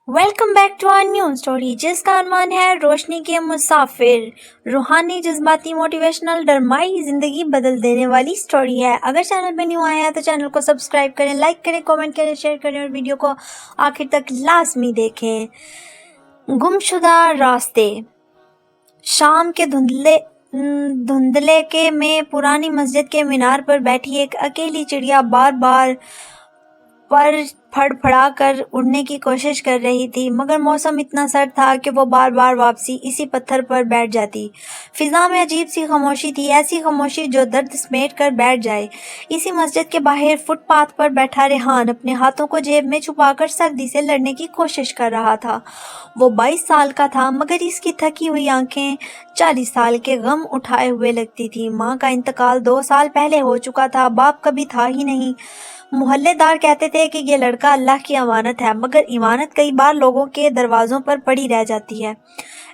Welcome back to our new story जिसका अनवान है रोशनी के मुसाफिर। रूहानी जज्बाती मोटिवेशनल डरमाई जिंदगी बदल देने वाली स्टोरी है। अगर चैनल पे न्यू आया है तो चैनल को सब्सक्राइब करें, लाइक करें, कमेंट करें, शेयर करें और वीडियो को आखिर तक लाजमी देखें। गुमशुदा रास्ते। शाम के धुंधले के में पुरानी मस्जिद के मीनार पर बैठी एक अकेली चिड़िया बार बार पर फड़फड़ा कर उड़ने की कोशिश कर रही थी, मगर मौसम इतना सर्द था कि वो बार बार वापसी इसी पत्थर पर बैठ जाती। फिजा में अजीब सी खामोशी थी, ऐसी खामोशी जो दर्द समेट कर बैठ जाए। इसी मस्जिद के बाहर फुटपाथ पर बैठा रेहान अपने हाथों को जेब में छुपाकर सर्दी से लड़ने की कोशिश कर रहा था। वो 22 साल का था, मगर इसकी थकी हुई आंखें 40 साल के गम उठाए हुए लगती थी। माँ का इंतकाल 2 साल पहले हो चुका था, बाप कभी था ही नहीं। मोहल्लेदार कहते थे कि ये लड़का अल्लाह की अमानत है, मगर इमानत कई बार लोगों के दरवाजों पर पड़ी रह जाती है।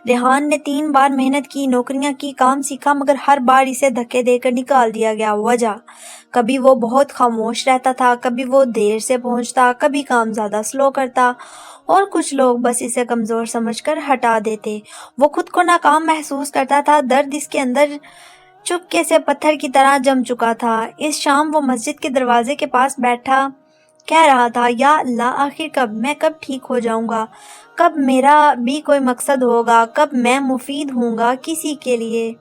रेहान ने 3 बार मेहनत की, नौकरियां की, काम सीखा, मगर हर बार इसे धक्के देकर निकाल दिया गया। वजह, कभी वो बहुत खामोश रहता था, कभी वो देर से पहुंचता, कभी काम ज़्यादा स्लो करता और कुछ लोग बस इसे कमज़ोर समझकर हटा देते। वो खुद को नाकाम महसूस करता था, दर्द इसके अंदर चुपके से पत्थर की तरह जम चुका था। इस शाम वो मस्जिद के दरवाजे के पास बैठा कह रहा था, या अल्लाह, आखिर मैं कब ठीक हो जाऊंगा? कब मेरा भी कोई मकसद होगा? कब मैं मुफीद हूँगा किसी के लिए?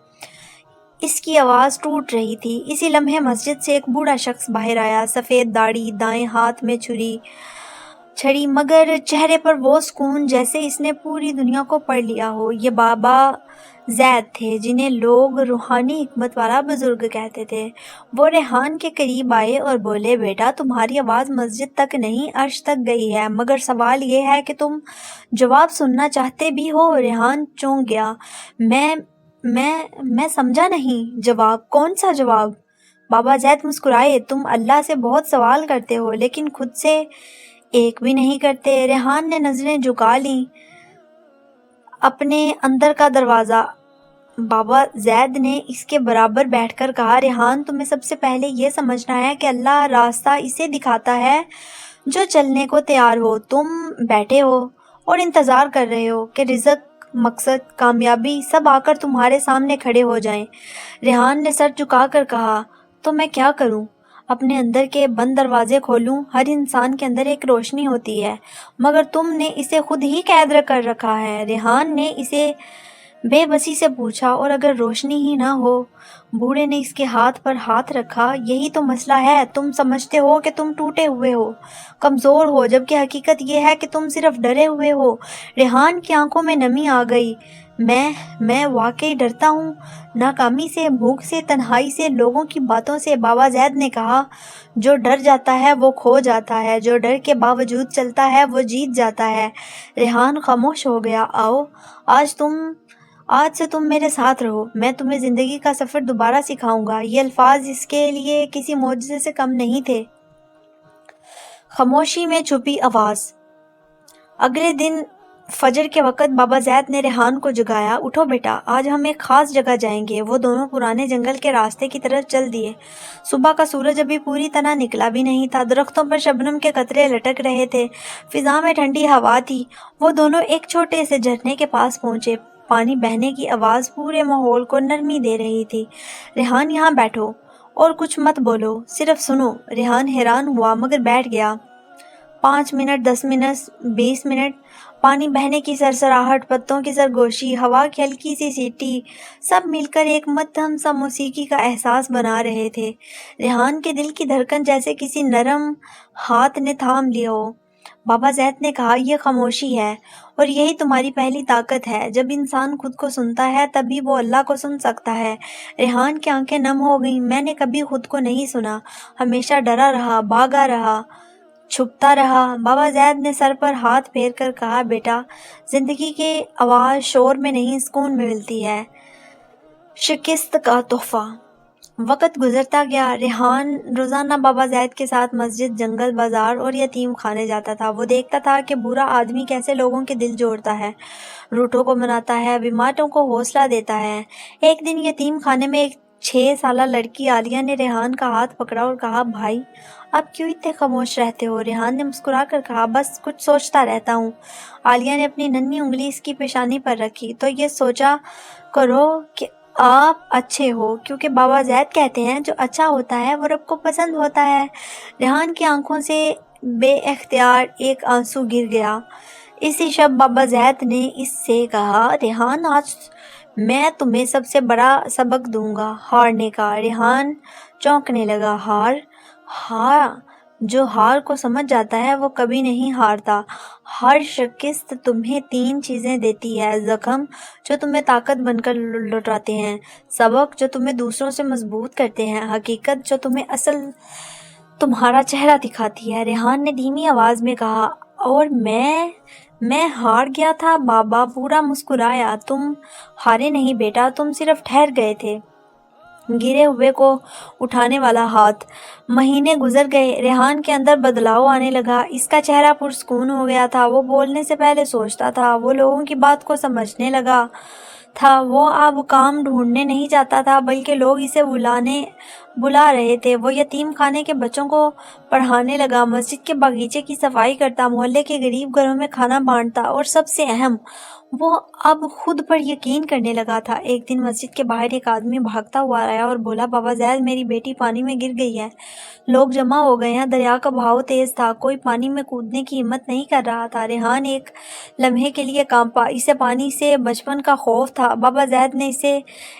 इसकी आवाज़ टूट रही थी। इसी लम्हे मस्जिद से एक बूढ़ा शख्स बाहर आया, सफ़ेद दाढ़ी, दाएं हाथ में छड़ी, मगर चेहरे पर वो सुकून जैसे इसने पूरी दुनिया को पढ़ लिया हो। ये बाबा जैद थे, जिन्हें लोग रूहानी हिकमत वाला बुजुर्ग कहते थे। वो रेहान के करीब आए और बोले, बेटा, तुम्हारी आवाज़ मस्जिद तक नहीं अर्श तक गई है, मगर सवाल ये है कि तुम जवाब सुनना चाहते भी हो। रेहान चौंक गया। मैं समझा नहीं। जवाब? कौन सा जवाब? बाबा जैद मुस्कुराए। तुम अल्लाह से बहुत सवाल करते हो, लेकिन खुद से एक भी नहीं करते। रेहान ने नजरें झुका ली अपने अंदर का दरवाज़ा। बाबा जैद ने इसके बराबर बैठकर कहा, रेहान, तुम्हें सबसे पहले ये समझना है कि अल्लाह रास्ता इसे दिखाता है जो चलने को तैयार हो। तुम बैठे हो और इंतज़ार कर रहे हो कि रिज़्क, मकसद, कामयाबी सब आकर तुम्हारे सामने खड़े हो जाएं। रेहान ने सर झुकाकर कहा, तो मैं क्या करूं? अपने अंदर के बंद दरवाजे खोलूं? हर इंसान के अंदर एक रोशनी होती है, मगर तुमने इसे खुद ही कैद कर रखा है। रेहान ने इसे बेबसी से पूछा, और अगर रोशनी ही ना हो? बूढ़े ने इसके हाथ पर हाथ रखा। यही तो मसला है। तुम समझते हो कि तुम टूटे हुए हो, कमज़ोर हो, जबकि हकीकत यह है कि तुम सिर्फ डरे हुए हो। रेहान की आंखों में नमी आ गई। मैं वाकई डरता हूँ, नाकामी से, भूख से, तन्हाई से, लोगों की बातों से। बाबा जैद ने कहा, जो डर जाता है वो खो जाता है, जो डर के बावजूद चलता है वो जीत जाता है। रेहान खामोश हो गया। आओ, आज से तुम मेरे साथ रहो। मैं तुम्हें ज़िंदगी का सफ़र दोबारा सिखाऊंगा। ये अल्फाज इसके लिए किसी मोजज़े से कम नहीं थे। खामोशी में छुपी आवाज़। अगले दिन फजर के वक़्त बाबा जैद ने रेहान को जगाया। उठो बेटा, आज हम एक ख़ास जगह जाएंगे। वो दोनों पुराने जंगल के रास्ते की तरफ चल दिए। सुबह का सूरज अभी पूरी तरह निकला भी नहीं था। दरख्तों पर शबनम के कतरे लटक रहे थे। फिजा में ठंडी हवा थी। वो दोनों एक छोटे से झरने के पास पहुंचे। पानी बहने की आवाज़ पूरे माहौल को नरमी दे रही थी। रेहान, यहाँ बैठो और कुछ मत बोलो, सिर्फ सुनो। रेहान हैरान हुआ, मगर बैठ गया। 5 मिनट, 10 मिनट, 20 मिनट। पानी बहने की सरसराहट, पत्तों की सरगोशी, हवा की हल्की सी सीटी, सब मिलकर एक मध्यम सा मौसीकी का एहसास बना रहे थे। रेहान के दिल की धड़कन जैसे किसी नरम हाथ ने थाम लिया हो। बाबा जैद ने कहा, यह खामोशी है, और यही तुम्हारी पहली ताकत है। जब इंसान खुद को सुनता है तभी वो अल्लाह को सुन सकता है। रेहान की आंखें नम हो गईं। मैंने कभी खुद को नहीं सुना, हमेशा डरा रहा, भागा रहा, छुपता रहा। बाबा जैद ने सर पर हाथ फेर कर कहा, बेटा, जिंदगी की आवाज़ शोर में नहीं, सुकून में मिलती है। शिकस्त का तोहफा। वक़्त गुजरता गया। रेहान रोज़ाना बाबा जैद के साथ मस्जिद, जंगल, बाजार और यतीम खाने जाता था। वो देखता था कि बुरा आदमी कैसे लोगों के दिल जोड़ता है, रूठों को मनाता है, बीमारों को हौसला देता है। एक दिन यतीम खाने में एक 6 سالہ لڑکی عالیہ نے ریحان کا ہاتھ پکڑا اور کہا، بھائی اب کیوں اتنے خاموش رہتے ہو؟ ریحان نے مسکرا کر کہا، بس کچھ سوچتا رہتا ہوں۔ عالیہ نے اپنی ننھی انگلی اس کی پیشانی پر رکھی، تو یہ سوچا کرو کہ آپ اچھے ہو، کیونکہ بابا زید کہتے ہیں جو اچھا ہوتا ہے وہ رب کو پسند ہوتا ہے۔ ریحان کی آنکھوں سے بے اختیار ایک آنسو گر گیا۔ اسی شب بابا زید نے اس سے کہا، ریحان آج میں تمہیں سب سے بڑا سبق دوں گا، ہارنے کا۔ ریحان چونکنے لگا، ہار؟ ہاں، جو ہار کو سمجھ جاتا ہے وہ کبھی نہیں ہارتا۔ ہر شکست تمہیں 3 چیزیں دیتی ہے، زخم جو تمہیں طاقت بن کر لوٹاتے ہیں، سبق جو تمہیں دوسروں سے مضبوط کرتے ہیں، حقیقت جو تمہیں اصل تمہارا چہرہ دکھاتی ہے۔ ریحان نے دھیمی آواز میں کہا، اور میں ہار گیا تھا؟ بابا پورا مسکرایا، تم ہارے نہیں بیٹا، تم صرف ٹھہر گئے تھے۔ گرے ہوئے کو اٹھانے والا ہاتھ۔ مہینے گزر گئے، ریحان کے اندر بدلاؤ آنے لگا، اس کا چہرہ پرسکون ہو گیا تھا، وہ بولنے سے پہلے سوچتا تھا، وہ لوگوں کی بات کو سمجھنے لگا تھا، وہ اب کام ڈھونڈنے نہیں جاتا تھا بلکہ لوگ اسے بلا رہے تھے، وہ یتیم خانے کے بچوں کو پڑھانے لگا، مسجد کے باغیچے کی صفائی کرتا، محلے کے غریب گھروں میں کھانا بانٹتا، اور سب سے اہم، وہ اب خود پر یقین کرنے لگا تھا۔ ایک دن مسجد کے باہر ایک آدمی بھاگتا ہوا آیا اور بولا، بابا زید میری بیٹی پانی میں گر گئی ہے، لوگ جمع ہو گئے ہیں، دریا کا بہاؤ تیز تھا، کوئی پانی میں کودنے کی ہمت نہیں کر رہا تھا۔ ریحان ایک لمحے کے لیے کانپا، اسے پانی سے بچپن کا خوف تھا۔ بابا زید نے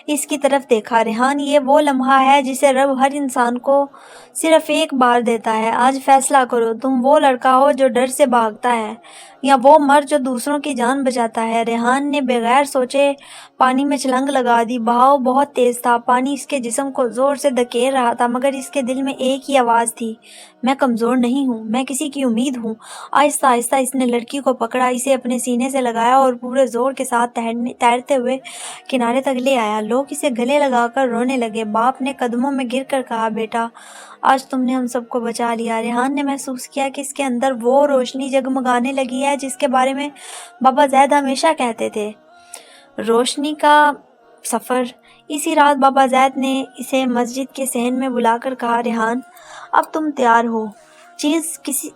اس کی طرف دیکھا، ریحان یہ وہ لمحہ ہے جسے رب ہر انسان کو صرف ایک بار دیتا ہے، آج فیصلہ کرو، تم وہ لڑکا ہو جو ڈر سے بھاگتا ہے یا وہ مرد جو دوسروں کی جان بچاتا ہے۔ ریحان نے بغیر سوچے پانی میں چھلانگ لگا دی، بہاؤ بہت تیز تھا، پانی اس کے جسم کو زور سے دھکیل رہا تھا، مگر اس کے دل میں ایک ہی آواز تھی، میں کمزور نہیں ہوں، میں کسی کی امید ہوں۔ آہستہ آہستہ اس نے لڑکی کو پکڑا، اسے اپنے سینے سے لگایا اور پورے زور کے ساتھ تیرتے ہوئے کنارے تک لے آیا۔ لوگ اسے گلے لگا کر رونے لگے۔ باپ نے قدموں میں گر کر کہا، بیٹا آج تم نے ہم سب کو بچا لیا۔ ریحان نے محسوس کیا کہ اس کے اندر وہ روشنی جگمگانے لگی ہے جس کے بارے میں بابا زید ہمیشہ کہتے تھے، روشنی کا سفر۔ اسی رات بابا زید نے اسے مسجد کے صحن میں بلا کر کہا، ریحان اب تم تیار ہو؟ کس چیز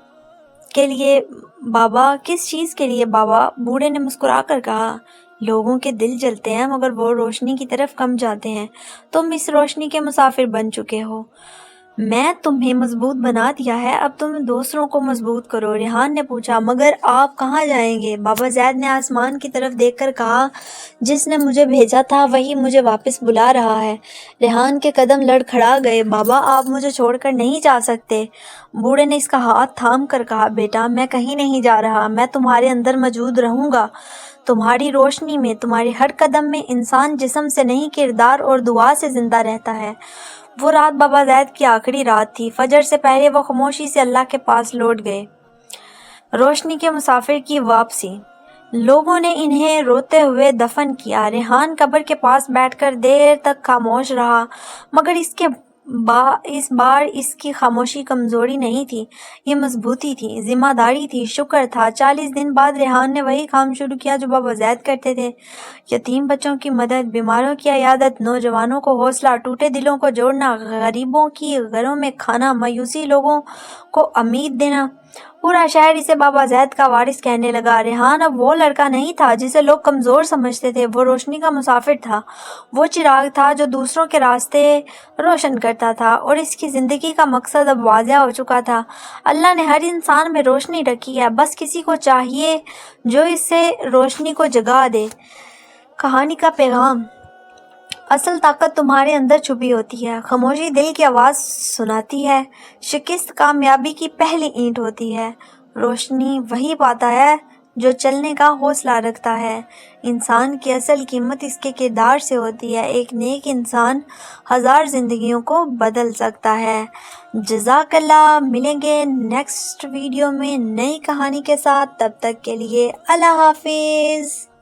کے لیے بابا؟ بوڑھے نے مسکرا کر کہا، لوگوں کے دل جلتے ہیں مگر وہ روشنی کی طرف کم جاتے ہیں، تم اس روشنی کے مسافر بن چکے ہو، میں تمہیں مضبوط بنا دیا ہے، اب تم دوسروں کو مضبوط کرو۔ ریحان نے پوچھا، مگر آپ کہاں جائیں گے؟ بابا زید نے آسمان کی طرف دیکھ کر کہا، جس نے مجھے بھیجا تھا وہی مجھے واپس بلا رہا ہے۔ ریحان کے قدم لڑکھڑا گئے، بابا آپ مجھے چھوڑ کر نہیں جا سکتے۔ بوڑھے نے اس کا ہاتھ تھام کر کہا، بیٹا میں کہیں نہیں جا رہا، میں تمہارے اندر موجود رہوں گا، تمہاری روشنی میں، تمہارے ہر قدم میں۔ انسان جسم سے نہیں کردار اور دعا سے زندہ رہتا ہے۔ وہ رات بابا زید کی آخری رات تھی، فجر سے پہلے وہ خاموشی سے اللہ کے پاس لوٹ گئے۔ روشنی کے مسافر کی واپسی۔ لوگوں نے انہیں روتے ہوئے دفن کیا۔ ریحان قبر کے پاس بیٹھ کر دیر تک خاموش رہا، مگر اس بار اس کی خاموشی کمزوری نہیں تھی، یہ مضبوطی تھی، ذمہ داری تھی، شکر تھا۔ 40 دن بعد ریحان نے وہی کام شروع کیا جو بابا زید کرتے تھے، یتیم بچوں کی مدد، بیماروں کی عیادت، نوجوانوں کو حوصلہ، ٹوٹے دلوں کو جوڑنا، غریبوں کی گھروں میں کھانا، مایوسی لوگوں کو امید دینا۔ پورا شہر اسے بابا زید کا وارث کہنے لگا۔ ریحان اب وہ لڑکا نہیں تھا جسے لوگ کمزور سمجھتے تھے، وہ روشنی کا مسافر تھا، وہ چراغ تھا جو دوسروں کے راستے روشن کرتا تھا، اور اس کی زندگی کا مقصد اب واضح ہو چکا تھا۔ اللہ نے ہر انسان میں روشنی رکھی ہے، بس کسی کو چاہیے جو اس سے روشنی کو جگا دے۔ کہانی کا پیغام: اصل طاقت تمہارے اندر چھپی ہوتی ہے، خاموشی دل کی آواز سناتی ہے، شکست کامیابی کی پہلی اینٹ ہوتی ہے، روشنی وہی پاتا ہے جو چلنے کا حوصلہ رکھتا ہے۔ انسان کی اصل قیمت اس کے کردار سے ہوتی ہے، ایک نیک انسان 1000 زندگیوں کو بدل سکتا ہے۔ جزاک اللہ۔ ملیں گے نیکسٹ ویڈیو میں نئی کہانی کے ساتھ، تب تک کے لیے اللہ حافظ۔